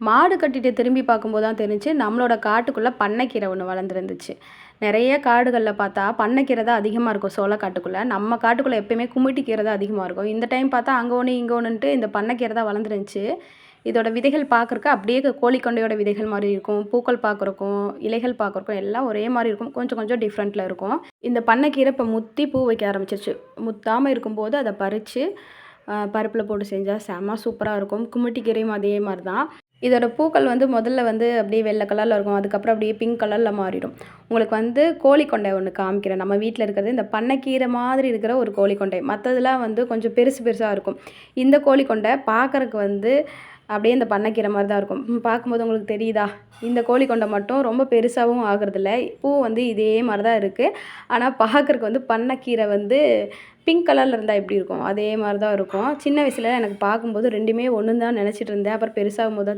மாடு கட்டிட்டு திரும்பி பார்க்கும்போது தான் தெரிஞ்சுச்சு, நம்மளோட காட்டுக்குள்ளே பண்ணைக்கீரை ஒன்று வளர்ந்துருந்துச்சு. நிறைய காடுகளில் பார்த்தா பண்ணைக்கீரை தான் அதிகமாக இருக்கும் சோளக்காட்டுக்குள்ளே. நம்ம காட்டுக்குள்ளே எப்பயுமே குமிட்டிக்கீரை தான் அதிகமாக இருக்கும். இந்த டைம் பார்த்தா அங்கே ஒன்று இங்கே ஒன்றுன்ட்டு இந்த பண்ணைக்கீரை தான் வளர்ந்துருந்துச்சு. இதோட விதைகள் பார்க்குறக்கு அப்படியே கோழிக்கொண்டையோட விதைகள் மாதிரி இருக்கும். பூக்கள் பார்க்குறக்கும், இலைகள் பார்க்குறக்கும் எல்லாம் ஒரே மாதிரி இருக்கும். கொஞ்சம் கொஞ்சம் டிஃப்ரெண்ட்டில் இருக்கும். இந்த பண்ணைக்கீரை இப்போ முத்தி பூ வைக்க ஆரம்பிச்சிருச்சு. முத்தாமல் இருக்கும்போது அதை பறித்து பருப்பில் போட்டு செஞ்சால் செம்ம சூப்பராக இருக்கும். குமிட்டிக்கீரையும் அதே மாதிரி தான். இதோட பூக்கள் முதல்ல அப்படியே வெள்ளை கலரில் இருக்கும். அதுக்கப்புறம் அப்படியே பிங்க் கலரில் மாறிடும். உங்களுக்கு கோழிக்கொண்டை ஒன்று காமிக்கிறேன். நம்ம வீட்டில் இருக்கிறது இந்த பண்ணைக்கீரை மாதிரி இருக்கிற ஒரு கோழிக்கொண்டை. மற்றதெல்லாம் கொஞ்சம் பெருசு பெருசாக இருக்கும். இந்த கோழிக்கொண்டை பார்க்குறக்கு அப்படியே இந்த பண்ணைக்கீரை மாதிரி தான் இருக்கும். பார்க்கும்போது உங்களுக்கு தெரியுதா? இந்த கோழிக்கொண்டை மட்டும் ரொம்ப பெருசாகவும் ஆகுறதில்ல. பூ இதே மாதிரி தான் இருக்குது. ஆனால் பார்க்குறக்கு பண்ணைக்கீரை பிங்க் கலரில் இருந்தால் எப்படி இருக்கும்? அதே மாதிரி தான் இருக்கும். சின்ன வயசுல எனக்கு பார்க்கும்போது 2மே ஒன்றுன்னு தான் நினச்சிட்டு இருந்தேன். அப்புறம் பெருசாகும்போது தான்